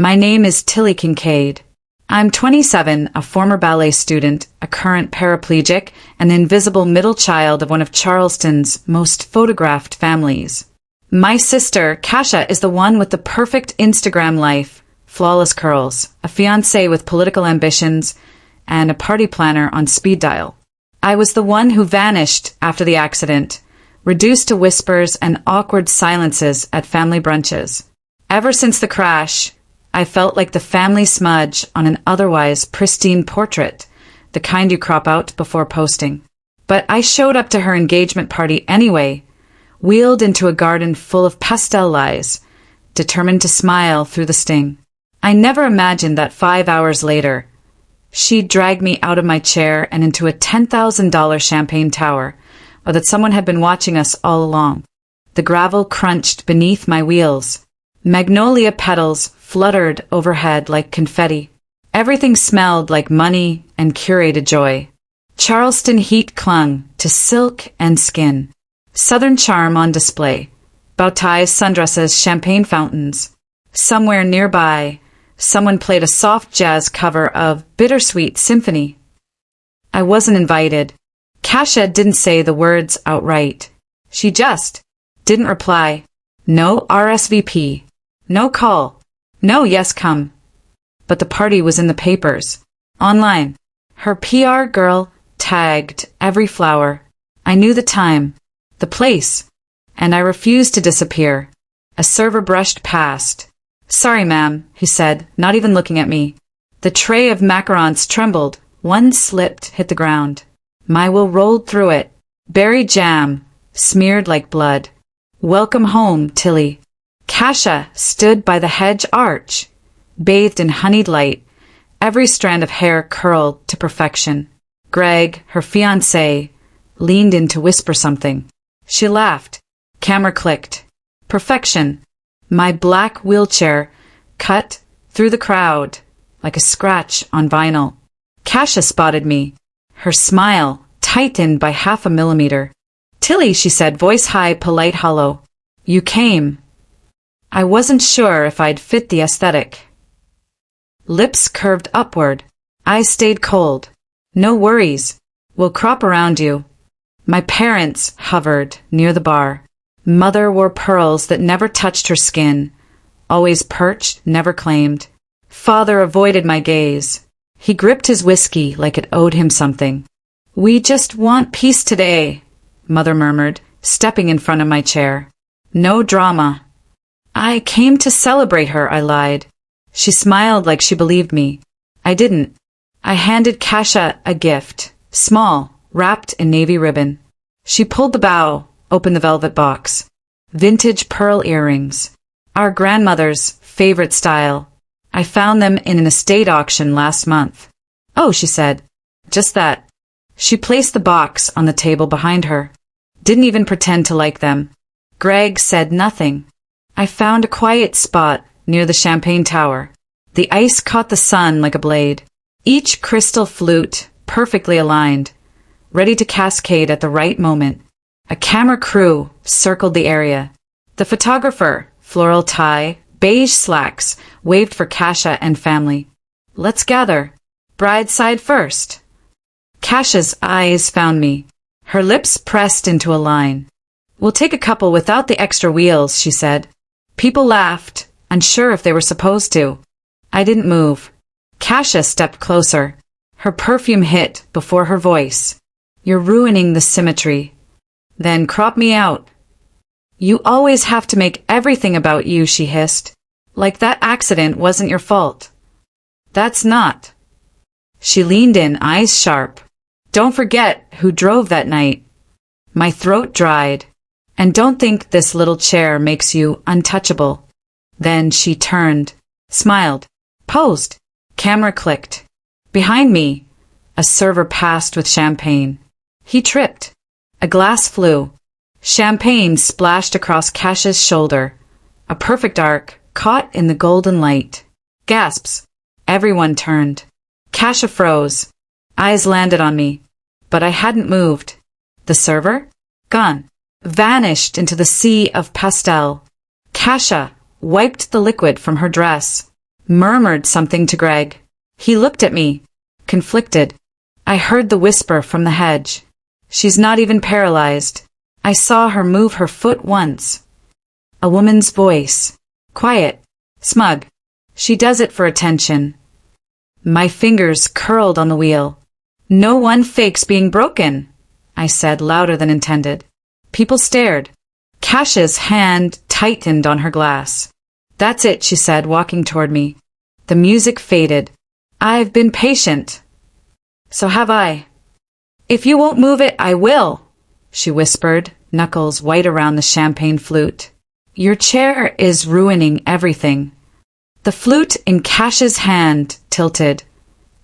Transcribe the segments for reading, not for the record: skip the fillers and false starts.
My name is Tilly Kincaid. I'm 27, a former ballet student, a current paraplegic, and the invisible middle child of one of Charleston's most photographed families. My sister, Kasia, is the one with the perfect Instagram life, flawless curls, a fiancé with political ambitions, and a party planner on speed dial. I was the one who vanished after the accident, reduced to whispers and awkward silences at family brunches. Ever since the crash, I felt like the family smudge on an otherwise pristine portrait, the kind you crop out before posting. But I showed up to her engagement party anyway, wheeled into a garden full of pastel lies, determined to smile through the sting. I never imagined that 5 hours later, she'd drag me out of my chair and into a $10,000 champagne tower, or that someone had been watching us all along. The gravel crunched beneath my wheels. Magnolia petals fluttered overhead like confetti. Everything smelled like money and curated joy. Charleston heat clung to silk and skin. Southern charm on display. Bow ties, sundresses, champagne fountains. Somewhere nearby, someone played a soft jazz cover of Bittersweet Symphony. I wasn't invited. Kasia didn't say the words outright. She just didn't reply. No RSVP. No call. No yes come. But the party was in the papers. Online. Her PR girl tagged every flower. I knew the time. The place. And I refused to disappear. A server brushed past. Sorry, ma'am, he said, not even looking at me. The tray of macarons trembled. One slipped, hit the ground. My will rolled through it. Berry jam, smeared like blood. Welcome home, Tilly. Kasia stood by the hedge arch, bathed in honeyed light, every strand of hair curled to perfection. Greg, her fiancé, leaned in to whisper something. She laughed. Camera clicked. Perfection. My black wheelchair cut through the crowd like a scratch on vinyl. Kasia spotted me. Her smile tightened by 0.5 millimeter. Tilly, she said, voice high, polite, hollow. You came. I wasn't sure if I'd fit the aesthetic. Lips curved upward. Eyes stayed cold. No worries. We'll crop around you. My parents hovered near the bar. Mother wore pearls that never touched her skin. Always perched, never claimed. Father avoided my gaze. He gripped his whiskey like it owed him something. We just want peace today, Mother murmured, stepping in front of my chair. No drama. I came to celebrate her, I lied. She smiled like she believed me. I didn't. I handed Kasia a gift, small, wrapped in navy ribbon. She pulled the bow, opened the velvet box. Vintage pearl earrings. Our grandmother's favorite style. I found them in an estate auction last month. Oh, she said. Just that. She placed the box on the table behind her. Didn't even pretend to like them. Greg said nothing. I found a quiet spot near the champagne tower. The ice caught the sun like a blade. Each crystal flute perfectly aligned, ready to cascade at the right moment. A camera crew circled the area. The photographer, floral tie, beige slacks, waved for Kasia and family. Let's gather. Bride's side first. Kasia's eyes found me. Her lips pressed into a line. We'll take a couple without the extra wheels, she said. People laughed, unsure if they were supposed to. I didn't move. Kasia stepped closer. Her perfume hit before her voice. You're ruining the symmetry. Then crop me out. You always have to make everything about you, she hissed. Like that accident wasn't your fault. That's not. She leaned in, eyes sharp. Don't forget who drove that night. My throat dried. And don't think this little chair makes you untouchable. Then she turned, smiled, posed. Camera clicked. Behind me, a server passed with champagne. He tripped. A glass flew. Champagne splashed across Kasia's shoulder. A perfect arc, caught in the golden light. Gasps. Everyone turned. Kasia froze. Eyes landed on me. But I hadn't moved. The server? Gone. Vanished into the sea of pastel. Kasia wiped the liquid from her dress. murmured something to Greg. He looked at me, conflicted. I heard the whisper from the hedge. She's not even paralyzed. I saw her move her foot once. A woman's voice. Quiet. Smug. She does it for attention. My fingers curled on the wheel. No one fakes being broken, I said louder than intended. People stared. Kash's hand tightened on her glass. That's it, she said, walking toward me. The music faded. I've been patient. So have I. If you won't move it, I will, she whispered, knuckles white around the champagne flute. Your chair is ruining everything. The flute in Kash's hand tilted,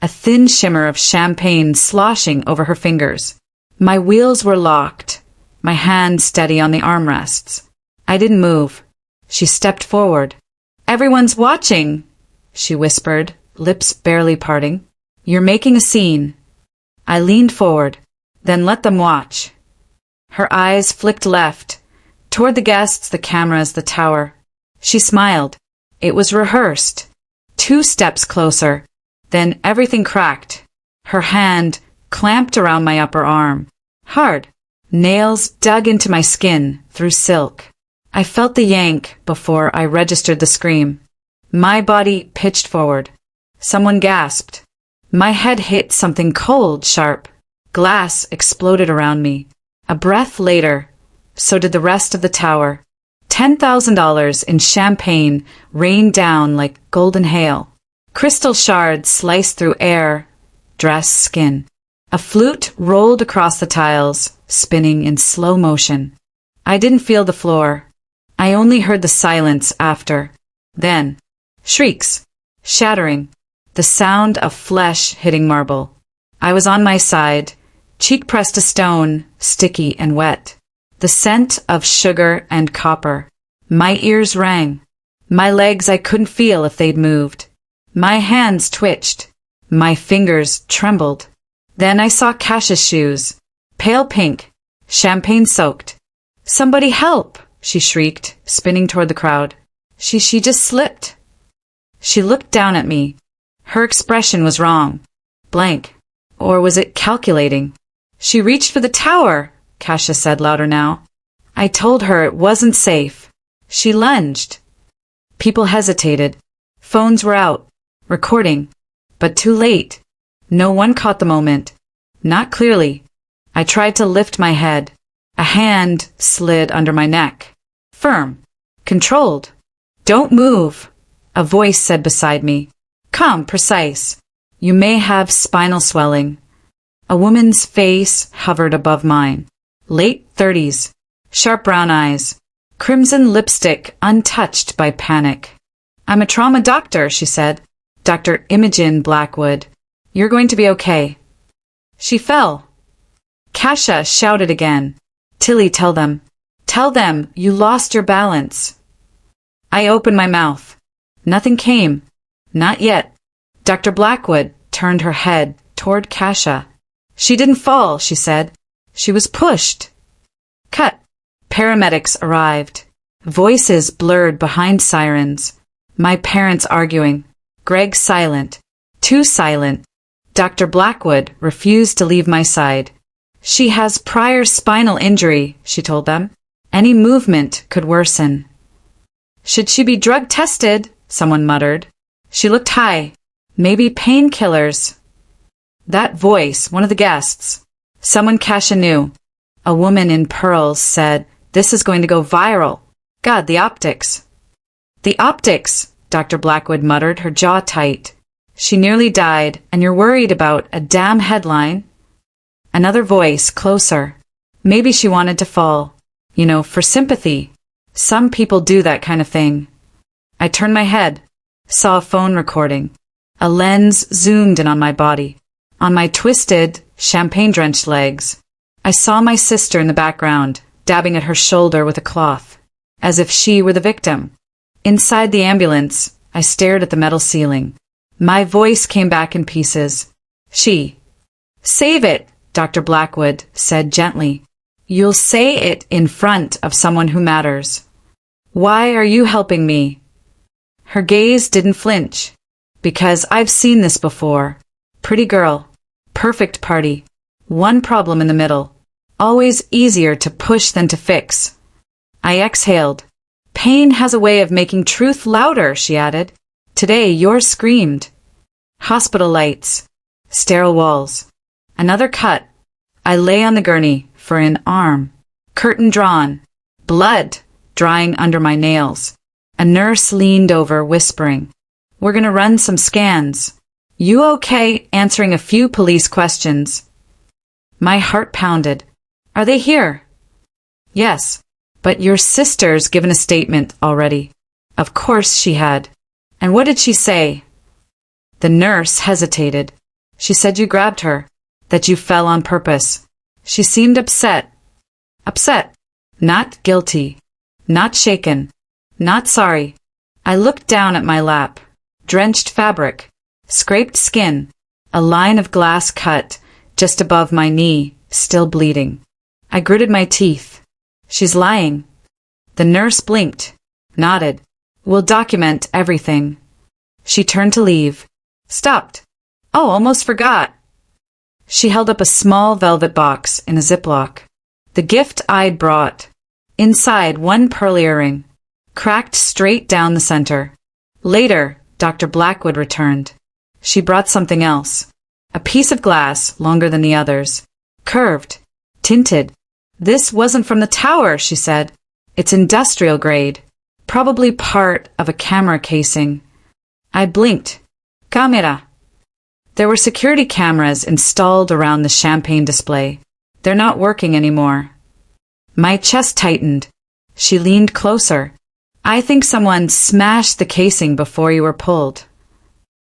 a thin shimmer of champagne sloshing over her fingers. My wheels were locked, my hand steady on the armrests. I didn't move. She stepped forward. Everyone's watching, she whispered, lips barely parting. You're making a scene. I leaned forward, then let them watch. Her eyes flicked left, toward the guests, the cameras, the tower. She smiled. It was rehearsed. 2 steps closer. Then everything cracked. Her hand clamped around my upper arm. Hard. Nails dug into my skin through silk. I felt the yank before I registered the scream. My body pitched forward. Someone gasped. My head hit something cold, sharp. Glass exploded around me. A breath later, so did the rest of the tower. $10,000 in champagne rained down like golden hail. Crystal shards sliced through air, dress, skin. A flute rolled across the tiles, spinning in slow motion. I didn't feel the floor. I only heard the silence after. Then, shrieks, shattering, the sound of flesh hitting marble. I was on my side, cheek pressed to stone, sticky and wet. The scent of sugar and copper. My ears rang. My legs I couldn't feel if they'd moved. My hands twitched. My fingers trembled. Then I saw Kash's shoes. Pale pink, champagne-soaked. Somebody help, she shrieked, spinning toward the crowd. She just slipped. She looked down at me. Her expression was wrong. Blank. Or was it calculating? She reached for the tower, Kasha said louder now. I told her it wasn't safe. She lunged. People hesitated. Phones were out, recording. But too late. No one caught the moment. Not clearly. I tried to lift my head. A hand slid under my neck. Firm. Controlled. Don't move, a voice said beside me. Calm, precise. You may have spinal swelling. A woman's face hovered above mine. Late 30s. Sharp brown eyes. Crimson lipstick untouched by panic. I'm a trauma doctor, she said. Dr. Imogen Blackwood. You're going to be okay. She fell. Kasha shouted again. Tilly, tell them. Tell them you lost your balance. I opened my mouth. Nothing came. Not yet. Dr. Blackwood turned her head toward Kasha. She didn't fall, she said. She was pushed. Cut. Paramedics arrived. Voices blurred behind sirens. My parents arguing. Greg silent. Too silent. Dr. Blackwood refused to leave my side. She has prior spinal injury, she told them. Any movement could worsen. Should she be drug tested? Someone muttered. She looked high. Maybe painkillers. That voice, one of the guests. Someone Kasha knew. A woman in pearls said, this is going to go viral. God, the optics. The optics, Dr. Blackwood muttered, her jaw tight. She nearly died, and you're worried about a damn headline? Another voice, closer. Maybe she wanted to fall. You know, for sympathy. Some people do that kind of thing. I turned my head, saw a phone recording. A lens zoomed in on my body, on my twisted, champagne-drenched legs. I saw my sister in the background, dabbing at her shoulder with a cloth, as if she were the victim. Inside the ambulance, I stared at the metal ceiling. My voice came back in pieces. She. Save it, Dr. Blackwood said gently. You'll say it in front of someone who matters. Why are you helping me? Her gaze didn't flinch. Because I've seen this before. Pretty girl. Perfect party. One problem in the middle. Always easier to push than to fix. I exhaled. Pain has a way of making truth louder, she added. Today yours screamed. Hospital lights. Sterile walls. Another cut. I lay on the gurney for an arm. Curtain drawn. Blood drying under my nails. A nurse leaned over, whispering, "We're gonna run some scans. You okay?" Answering a few police questions. My heart pounded. Are they here? Yes, but your sister's given a statement already. Of course she had. And what did she say? The nurse hesitated. She said you grabbed her, that you fell on purpose. She seemed upset. Upset. Not guilty. Not shaken. Not sorry. I looked down at my lap. Drenched fabric. Scraped skin. A line of glass cut just above my knee, still bleeding. I gritted my teeth. She's lying. The nurse blinked. Nodded. We'll document everything. She turned to leave. Stopped. Oh, almost forgot. She held up a small velvet box in a Ziploc. The gift I'd brought. Inside, one pearl earring, cracked straight down the center. Later, Dr. Blackwood returned. She brought something else. A piece of glass longer than the others. Curved. Tinted. This wasn't from the tower, she said. It's industrial grade. Probably part of a camera casing. I blinked. Camera. There were security cameras installed around the champagne display. They're not working anymore. My chest tightened. She leaned closer. I think someone smashed the casing before you were pulled.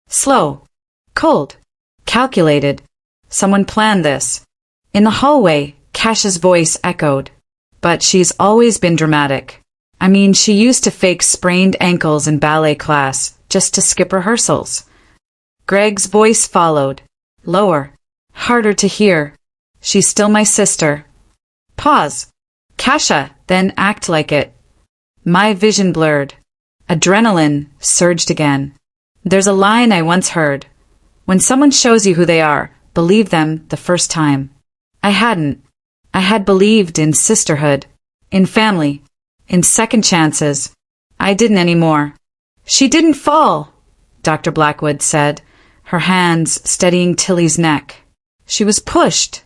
Slow. Cold. Calculated. Someone planned this. In the hallway, Cash's voice echoed. But she's always been dramatic. I mean, she used to fake sprained ankles in ballet class just to skip rehearsals. Greg's voice followed. Lower. Harder to hear. She's still my sister. Pause. Kasha, then act like it. My vision blurred. Adrenaline surged again. There's a line I once heard. When someone shows you who they are, believe them the first time. I hadn't. I had believed in sisterhood, in family, in second chances. I didn't anymore. She didn't fall, Dr. Blackwood said, her hands steadying Tilly's neck. She was pushed.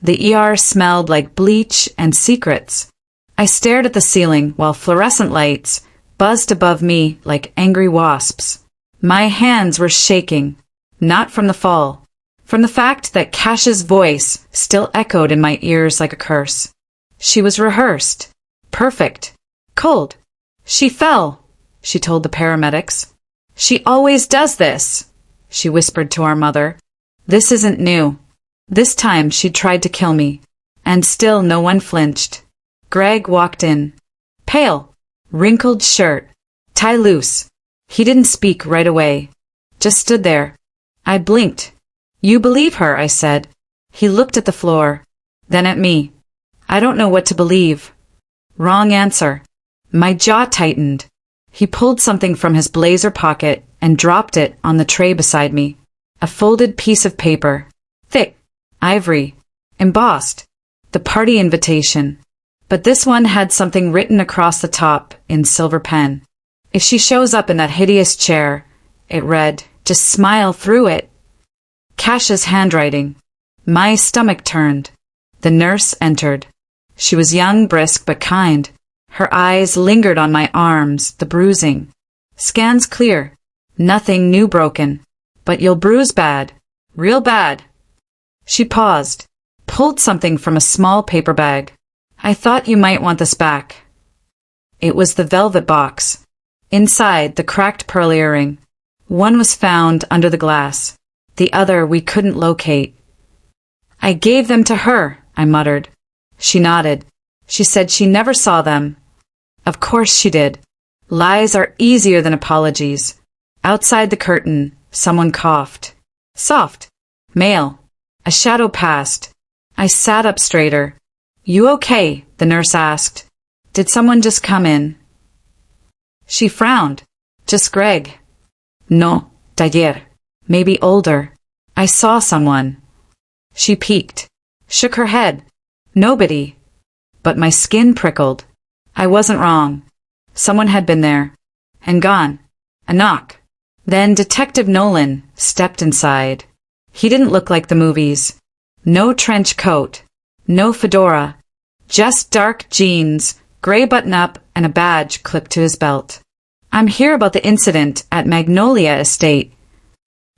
The ER smelled like bleach and secrets. I stared at the ceiling while fluorescent lights buzzed above me like angry wasps. My hands were shaking, not from the fall, from the fact that Cash's voice still echoed in my ears like a curse. She was rehearsed, perfect, cold. She fell, she told the paramedics. She always does this, she whispered to our mother. This isn't new. This time she tried to kill me, and still no one flinched. Greg walked in. Pale, wrinkled shirt, tie loose. He didn't speak right away, just stood there. I blinked. You believe her, I said. He looked at the floor, then at me. I don't know what to believe. Wrong answer. My jaw tightened. He pulled something from his blazer pocket and dropped it on the tray beside me. A folded piece of paper. Thick. Ivory. Embossed. The party invitation. But this one had something written across the top in silver pen. If she shows up in that hideous chair, it read, just smile through it. Cash's handwriting. My stomach turned. The nurse entered. She was young, brisk, but kind. Her eyes lingered on my arms, the bruising. Scans clear. Nothing new broken. But you'll bruise bad. Real bad. She paused, pulled something from a small paper bag. I thought you might want this back. It was the velvet box. Inside, the cracked pearl earring. One was found under the glass. The other we couldn't locate. I gave them to her, I muttered. She nodded. She said she never saw them. Of course she did. Lies are easier than apologies. Outside the curtain, someone coughed. Soft. Male. A shadow passed. I sat up straighter. You okay? The nurse asked. Did someone just come in? She frowned. Just Greg. No, Taller. Maybe older. I saw someone. She peeked. Shook her head. Nobody. But my skin prickled. I wasn't wrong. Someone had been there. And gone. A knock. Then Detective Nolan stepped inside. He didn't look like the movies. No trench coat. No fedora. Just dark jeans, gray button-up, and a badge clipped to his belt. I'm here about the incident at Magnolia Estate.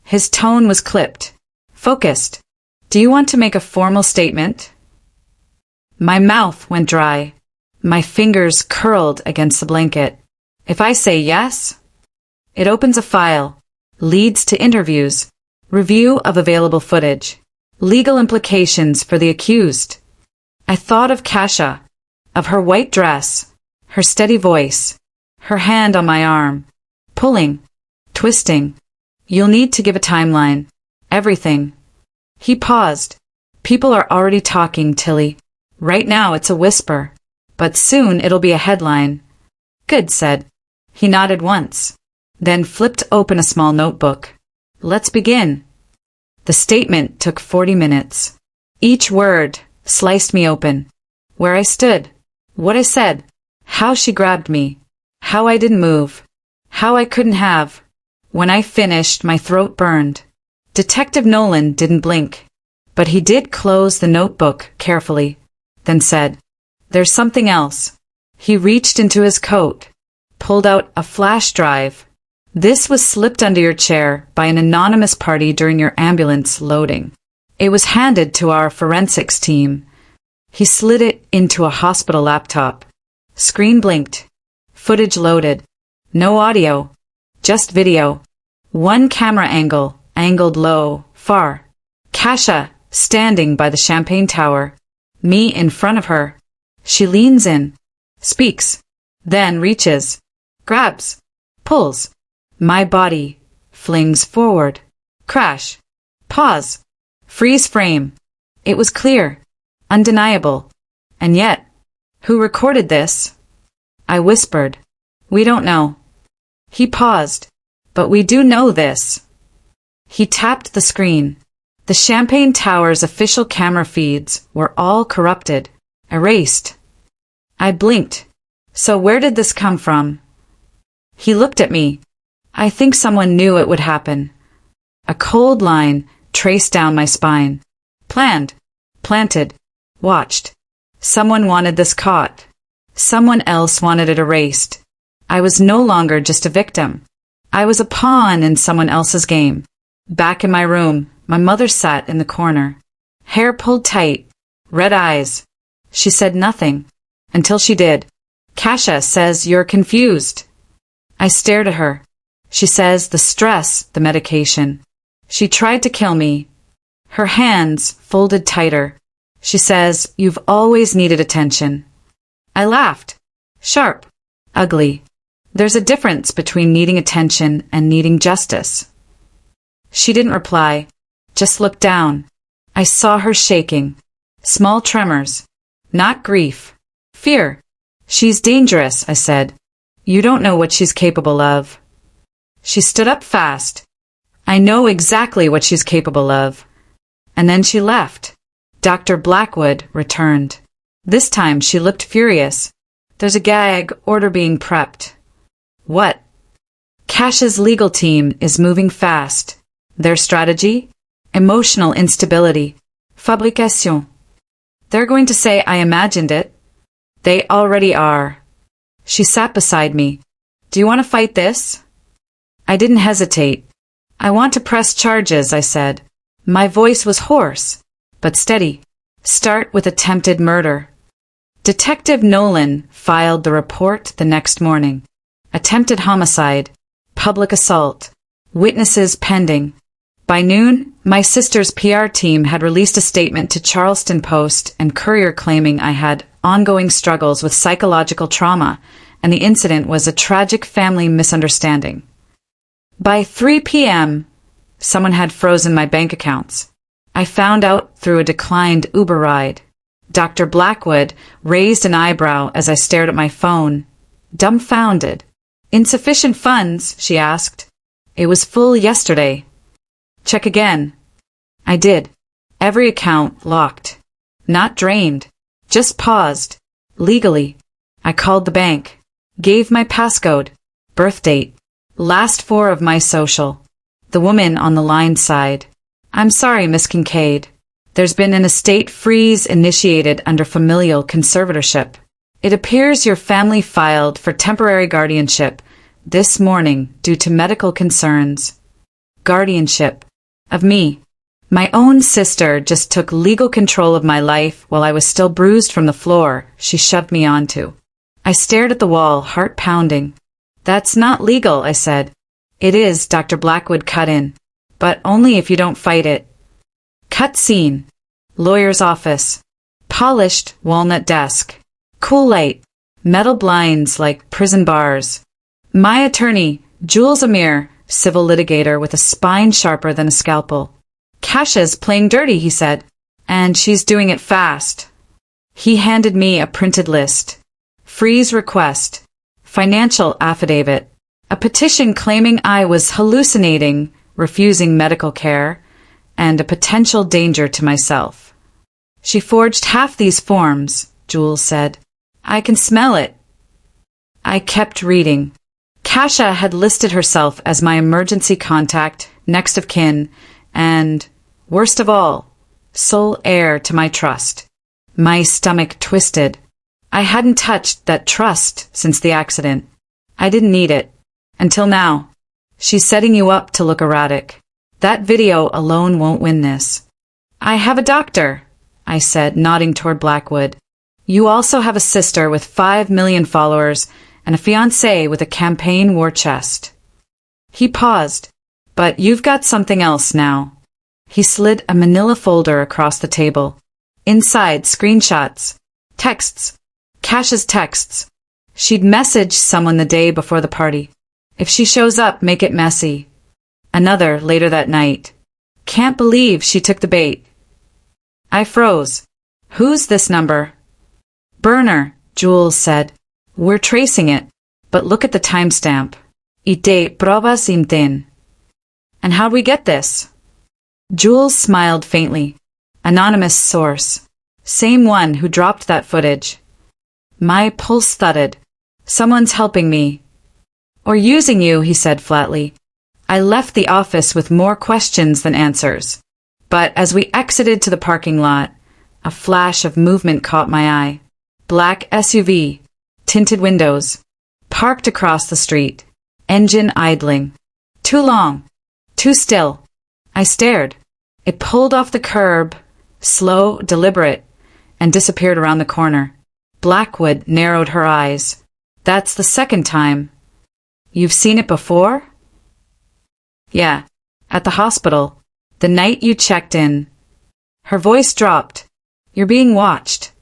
His tone was clipped. Focused. Do you want to make a formal statement? My mouth went dry. My fingers curled against the blanket. If I say yes, it opens a file, leads to interviews, review of available footage, legal implications for the accused. I thought of Kasia, of her white dress, her steady voice, her hand on my arm, pulling, twisting. You'll need to give a timeline. Everything. He paused. People are already talking, Tilly. Right now it's a whisper, but soon it'll be a headline. Good, said. He nodded once, then flipped open a small notebook. Let's begin. The statement took 40 minutes. Each word sliced me open. Where I stood, what I said, how she grabbed me, how I didn't move, how I couldn't have. When I finished, my throat burned. Detective Nolan didn't blink, but he did close the notebook carefully, then said, There's something else. He reached into his coat, pulled out a flash drive. This was slipped under your chair by an anonymous party during your ambulance loading. It was handed to our forensics team. He slid it into a hospital laptop. Screen blinked. Footage loaded. No audio. Just video. One camera angle, angled low, far. Kasia, standing by the champagne tower. Me in front of her. She leans in. Speaks. Then reaches. Grabs. Pulls. My body. Flings forward. Crash. Pause. Freeze frame. It was clear. Undeniable. And yet, who recorded this? I whispered. We don't know. He paused. But we do know this. He tapped the screen. The Champagne Tower's official camera feeds were all corrupted, erased. I blinked. So where did this come from? He looked at me. I think someone knew it would happen. A cold line traced down my spine. Planned. Planted. Watched. Someone wanted this caught. Someone else wanted it erased. I was no longer just a victim. I was a pawn in someone else's game. Back in my room, my mother sat in the corner. Hair pulled tight. Red eyes. She said nothing. Until she did. Kasia says you're confused. I stared at her. She says the stress, the medication. She tried to kill me. Her hands folded tighter. She says, you've always needed attention. I laughed. Sharp. Ugly. There's a difference between needing attention and needing justice. She didn't reply. Just looked down. I saw her shaking. Small tremors. Not grief. Fear. She's dangerous, I said. You don't know what she's capable of. She stood up fast. I know exactly what she's capable of. And then she left. Dr. Blackwood returned. This time she looked furious. There's a gag order being prepped. What? Kasia's legal team is moving fast. Their strategy? Emotional instability. Fabrication. They're going to say I imagined it. They already are. She sat beside me. Do you want to fight this? I didn't hesitate. I want to press charges, I said. My voice was hoarse, but steady. Start with attempted murder. Detective Nolan filed the report the next morning. Attempted homicide. Public assault. Witnesses pending. By noon, my sister's PR team had released a statement to Charleston Post and Courier claiming I had ongoing struggles with psychological trauma, and the incident was a tragic family misunderstanding. By 3 p.m., someone had frozen my bank accounts. I found out through a declined Uber ride. Dr. Blackwood raised an eyebrow as I stared at my phone, dumbfounded. Insufficient funds, she asked. It was full yesterday. Check again. I did. Every account locked. Not drained. Just paused. Legally. I called the bank. Gave my passcode. Birth date. Last four of my social. The woman on the line sighed. I'm sorry, Miss Kincaid. There's been an estate freeze initiated under familial conservatorship. It appears your family filed for temporary guardianship this morning due to medical concerns. Guardianship. Of me. My own sister just took legal control of my life while I was still bruised from the floor she shoved me onto. I stared at the wall, heart pounding. That's not legal, I said. It is, Dr. Blackwood cut in. But only if you don't fight it. Cut scene. Lawyer's office. Polished walnut desk. Cool light. Metal blinds like prison bars. My attorney, Jules Amir, civil litigator with a spine sharper than a scalpel. Kasha's playing dirty, he said. And she's doing it fast. He handed me a printed list. Freeze request. Financial affidavit. A petition claiming I was hallucinating, refusing medical care, and a potential danger to myself. She forged half these forms, Jules said. I can smell it. I kept reading. Kasha had listed herself as my emergency contact, next of kin, and, worst of all, sole heir to my trust. My stomach twisted. I hadn't touched that trust since the accident. I didn't need it. Until now. She's setting you up to look erratic. That video alone won't win this. I have a doctor, I said, nodding toward Blackwood. You also have a sister with 5 million followers and a fiancé with a campaign war chest. He paused. But you've got something else now. He slid a manila folder across the table. Inside, screenshots. Texts. Kasha's texts. She'd messaged someone the day before the party. If she shows up, make it messy. Another later that night. Can't believe she took the bait. I froze. Who's this number? Burner, Jules said. We're tracing it, but look at the timestamp. Ite provas inten. And how'd we get this? Jules smiled faintly. Anonymous source. Same one who dropped that footage. My pulse thudded. Someone's helping me. Or using you, he said flatly. I left the office with more questions than answers. But as we exited to the parking lot, a flash of movement caught my eye. Black SUV, tinted windows, parked across the street, engine idling. Too long, too still. I stared. It pulled off the curb, slow, deliberate, and disappeared around the corner. Blackwood narrowed her eyes. That's the second time. You've seen it before? Yeah, at the hospital, the night you checked in. Her voice dropped. You're being watched.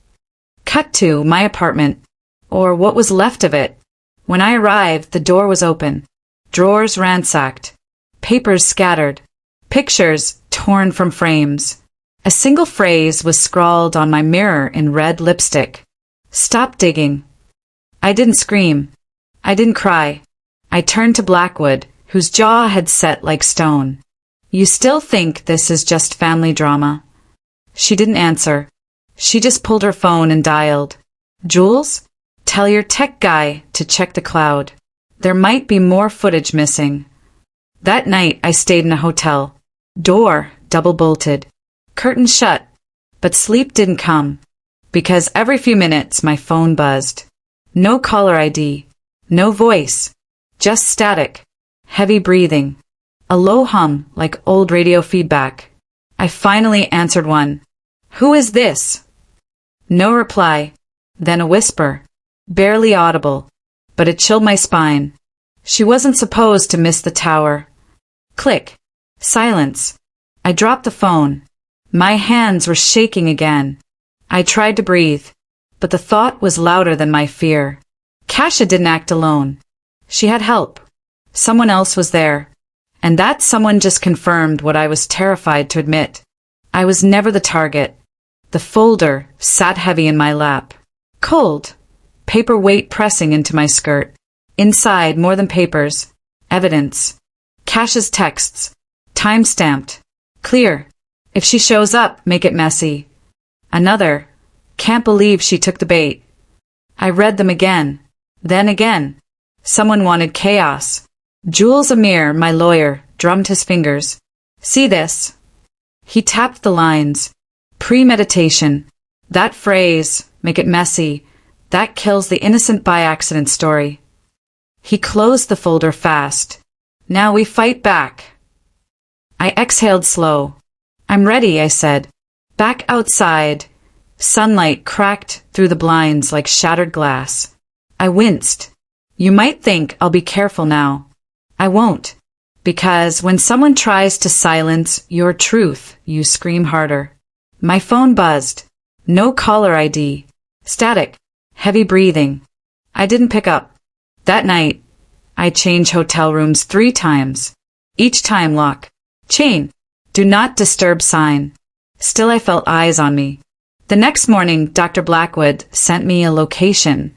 Cut to my apartment, or what was left of it. When I arrived, the door was open. Drawers ransacked. Papers scattered. Pictures torn from frames. A single phrase was scrawled on my mirror in red lipstick. Stop digging. I didn't scream. I didn't cry. I turned to Blackwood, whose jaw had set like stone. You still think this is just family drama? She didn't answer. She just pulled her phone and dialed. Jules? Tell your tech guy to check the cloud. There might be more footage missing. That night I stayed in a hotel. Door double-bolted. Curtains shut. But sleep didn't come. Because every few minutes my phone buzzed. No caller ID. No voice. Just static. Heavy breathing. A low hum like old radio feedback. I finally answered one. Who is this? No reply. Then a whisper. Barely audible. But it chilled my spine. She wasn't supposed to miss the tower. Click. Silence. I dropped the phone. My hands were shaking again. I tried to breathe, but the thought was louder than my fear. Kasha didn't act alone. She had help. Someone else was there. And that someone just confirmed what I was terrified to admit. I was never the target. The folder sat heavy in my lap. Cold. Paper weight pressing into my skirt. Inside, more than papers. Evidence. Cash's texts. Time-stamped. Clear. If she shows up, make it messy. Another. Can't believe she took the bait. I read them again. Then again. Someone wanted chaos. Jules Amir, my lawyer, drummed his fingers. See this? He tapped the lines. Premeditation. That phrase, make it messy, that kills the innocent by accident story. He closed the folder fast. Now we fight back. I exhaled slow. I'm ready, I said. Back outside. Sunlight cracked through the blinds like shattered glass. I winced. You might think I'll be careful now. I won't. Because when someone tries to silence your truth, you scream harder. My phone buzzed. No caller ID. Static. Heavy breathing. I didn't pick up. That night, I changed hotel rooms 3 times. Each time lock. Chain. Do not disturb sign. Still I felt eyes on me. The next morning, Dr. Blackwood sent me a location.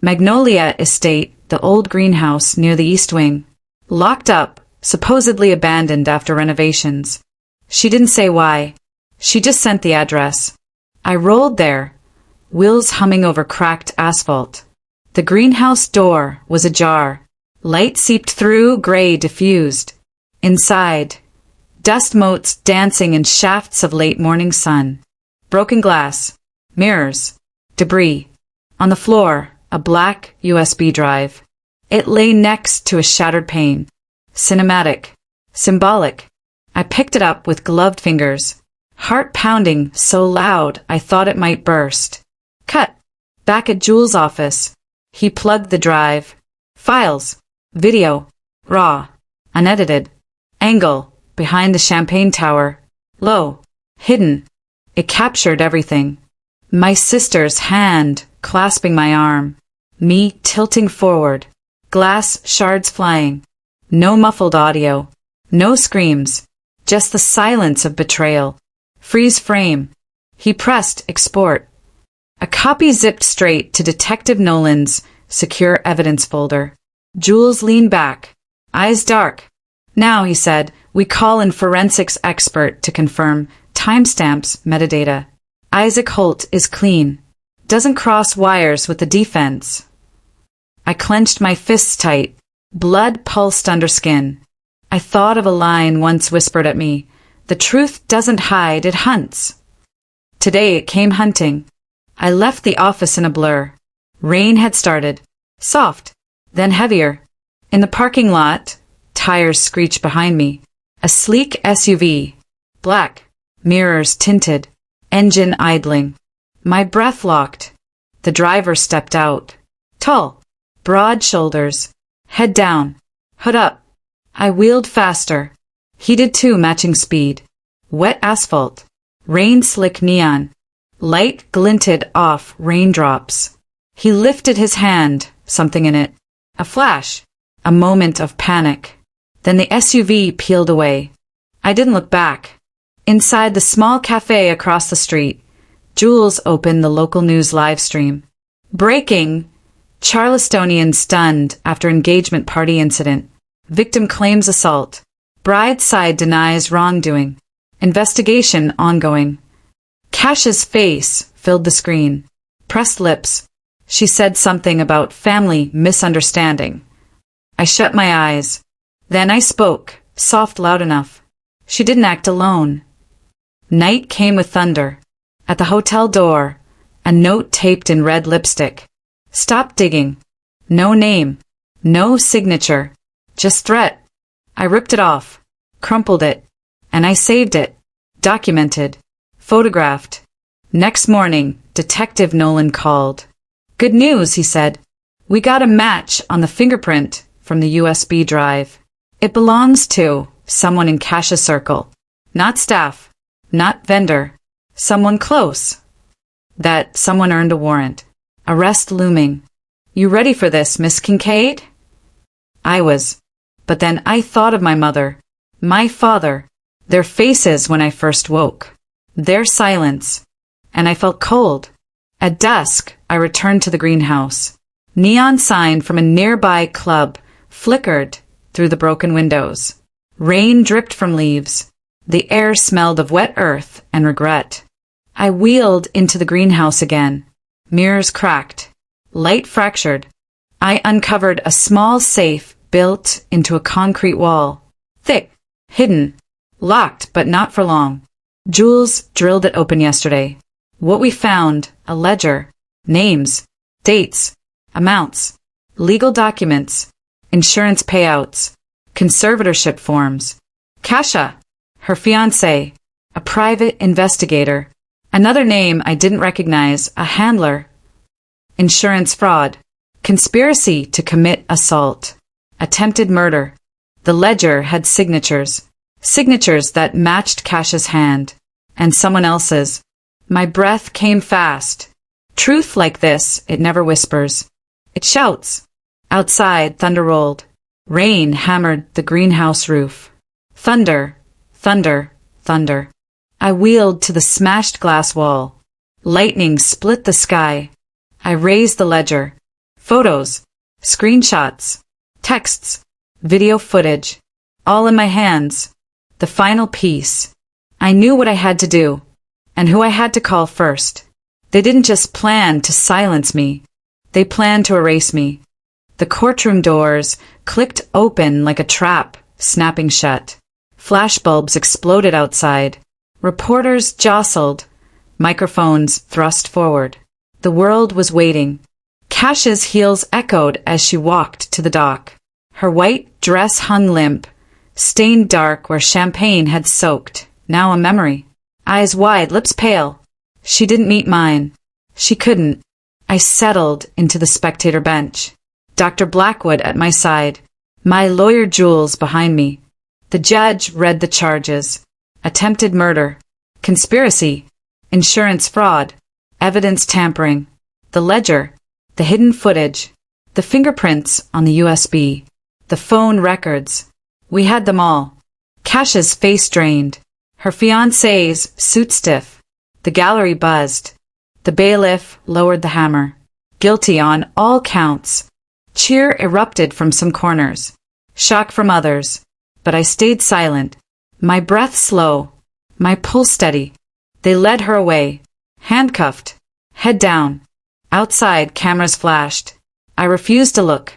Magnolia Estate, the old greenhouse near the East Wing. Locked up, supposedly abandoned after renovations. She didn't say why. She just sent the address. I rolled there, wheels humming over cracked asphalt. The greenhouse door was ajar. Light seeped through, gray diffused. Inside, dust motes dancing in shafts of late morning sun. Broken glass, mirrors, debris. On the floor, a black USB drive. It lay next to a shattered pane. Cinematic. Symbolic. I picked it up with gloved fingers. Heart pounding so loud I thought it might burst. Cut. Back at Jules' office. He plugged the drive. Files. Video. Raw. Unedited. Angle. Behind the champagne tower. Low. Hidden. It captured everything. My sister's hand clasping my arm. Me tilting forward. Glass shards flying. No muffled audio. No screams. Just the silence of betrayal. Freeze frame. He pressed export. A copy zipped straight to Detective Nolan's secure evidence folder. Jules leaned back. Eyes dark. Now, he said, we call in forensics expert to confirm timestamps metadata. Isaac Holt is clean. Doesn't cross wires with the defense. I clenched my fists tight. Blood pulsed under skin. I thought of a line once whispered at me. The truth doesn't hide, it hunts. Today it came hunting. I left the office in a blur. Rain had started. Soft, then heavier. In the parking lot, tires screeched behind me. A sleek SUV. Black. Mirrors tinted. Engine idling. My breath locked. The driver stepped out. Tall. Broad shoulders. Head down. Hood up. I wheeled faster. He did too, matching speed. Wet asphalt. Rain-slick neon. Light glinted off raindrops. He lifted his hand, something in it. A flash. A moment of panic. Then the SUV peeled away. I didn't look back. Inside the small cafe across the street, Jules opened the local news live stream. Breaking. Charlestonian stunned after engagement party incident. Victim claims assault. Bride side denies wrongdoing. Investigation ongoing. Cash's face filled the screen. Pressed lips. She said something about family misunderstanding. I shut my eyes. Then I spoke, soft loud enough. She didn't act alone. Night came with thunder. At the hotel door, a note taped in red lipstick. Stop digging. No name. No signature. Just threat. I ripped it off. Crumpled it. And I saved it. Documented. Photographed. Next morning, Detective Nolan called. Good news, he said. We got a match on the fingerprint from the USB drive. It belongs to someone in Cash's circle. Not staff. Not vendor. Someone close. That someone earned a warrant. Arrest looming. You ready for this, Miss Kincaid? I was. But then I thought of my mother. My father. Their faces when I first woke. Their silence. And I felt cold. At dusk, I returned to the greenhouse. Neon sign from a nearby club flickered through the broken windows. Rain dripped from leaves. The air smelled of wet earth and regret. I wheeled into the greenhouse again. Mirrors cracked. Light fractured. I uncovered a small safe built into a concrete wall. Thick, hidden, locked, but not for long. Jules drilled it open yesterday. What we found, a ledger, names, dates, amounts, legal documents, insurance payouts, conservatorship forms. Kasia, her fiancé, a private investigator. Another name I didn't recognize, a handler. Insurance fraud. Conspiracy to commit assault. Attempted murder. The ledger had signatures. Signatures that matched Kasia's hand. And someone else's. My breath came fast. Truth like this, it never whispers. It shouts. Outside, thunder rolled. Rain hammered the greenhouse roof. Thunder, thunder, thunder. I wheeled to the smashed glass wall. Lightning split the sky. I raised the ledger. Photos, screenshots, texts, video footage, all in my hands. The final piece. I knew what I had to do, and who I had to call first. They didn't just plan to silence me. They planned to erase me. The courtroom doors clicked open like a trap, snapping shut. Flashbulbs exploded outside. Reporters jostled. Microphones thrust forward. The world was waiting. Kasia's heels echoed as she walked to the dock. Her white dress hung limp, stained dark where champagne had soaked, now a memory. Eyes wide, lips pale. She didn't meet mine. She couldn't. I settled into the spectator bench. Dr. Blackwood at my side. My lawyer Jules behind me. The judge read the charges. Attempted murder. Conspiracy. Insurance fraud. Evidence tampering. The ledger. The hidden footage. The fingerprints on the USB. The phone records. We had them all. Kasia's face drained. Her fiancé's suit stiff. The gallery buzzed. The bailiff lowered the hammer. Guilty on all counts. Cheer erupted from some corners. Shock from others. But I stayed silent. My breath slow. My pulse steady. They led her away. Handcuffed. Head down. Outside, cameras flashed. I refused to look.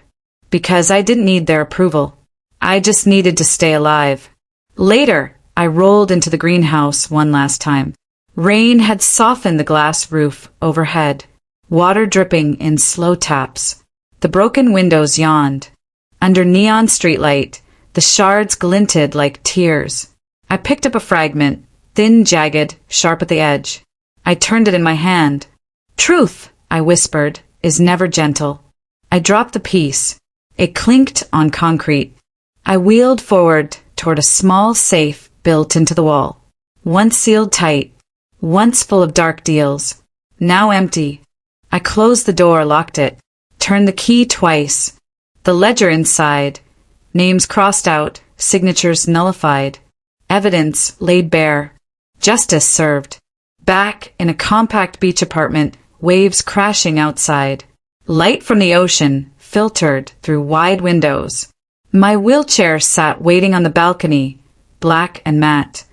Because I didn't need their approval. I just needed to stay alive. Later, I rolled into the greenhouse one last time. Rain had softened the glass roof overhead, water dripping in slow taps. The broken windows yawned. Under neon streetlight, the shards glinted like tears. I picked up a fragment, thin, jagged, sharp at the edge. I turned it in my hand. Truth, I whispered, is never gentle. I dropped the piece. It clinked on concrete. I wheeled forward toward a small safe built into the wall. Once sealed tight. Once full of dark deals. Now empty. I closed the door, locked it. Turned the key twice. The ledger inside. Names crossed out. Signatures nullified. Evidence laid bare. Justice served. Back in a compact beach apartment, waves crashing outside. Light from the ocean filtered through wide windows. My wheelchair sat waiting on the balcony, black and matte,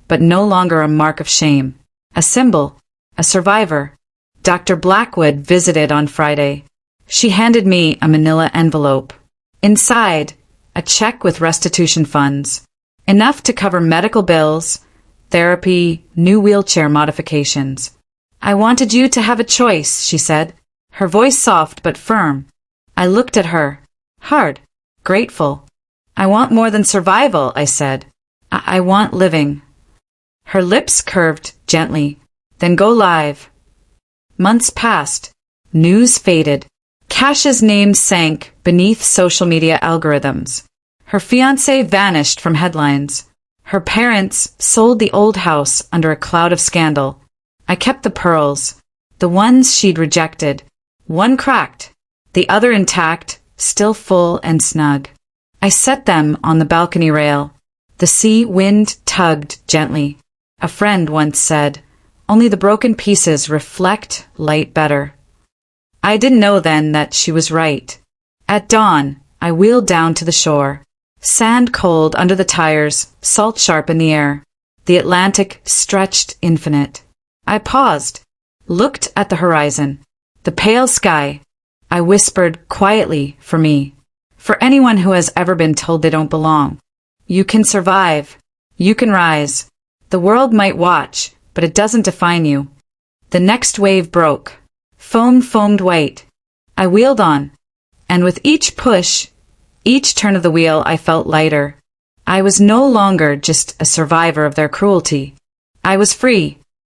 but no longer a mark of shame. A symbol, a survivor. Dr. Blackwood visited on Friday. She handed me a manila envelope. Inside, a check with restitution funds. Enough to cover medical bills, therapy, new wheelchair modifications. I wanted you to have a choice, she said, her voice soft but firm. I looked at her, hard, grateful. I want more than survival, I said. I want living. Her lips curved gently. Then go live. Months passed. News faded. Kasia's name sank beneath social media algorithms. Her fiancé vanished from headlines. Her parents sold the old house under a cloud of scandal. I kept the pearls, the ones she'd rejected. One cracked, the other intact, still full and snug. I set them on the balcony rail. The sea wind tugged gently. A friend once said, "Only the broken pieces reflect light better." I didn't know then that she was right. At dawn, I wheeled down to the shore. Sand cold under the tires, salt sharp in the air. The Atlantic stretched infinite. I paused, looked at the horizon, the pale sky. I whispered quietly, for me, for anyone who has ever been told they don't belong. You can survive. You can rise. The world might watch, but it doesn't define you. The next wave broke. Foam foamed white. I wheeled on, and with each push, each turn of the wheel, I felt lighter. I was no longer just a survivor of their cruelty. I was free.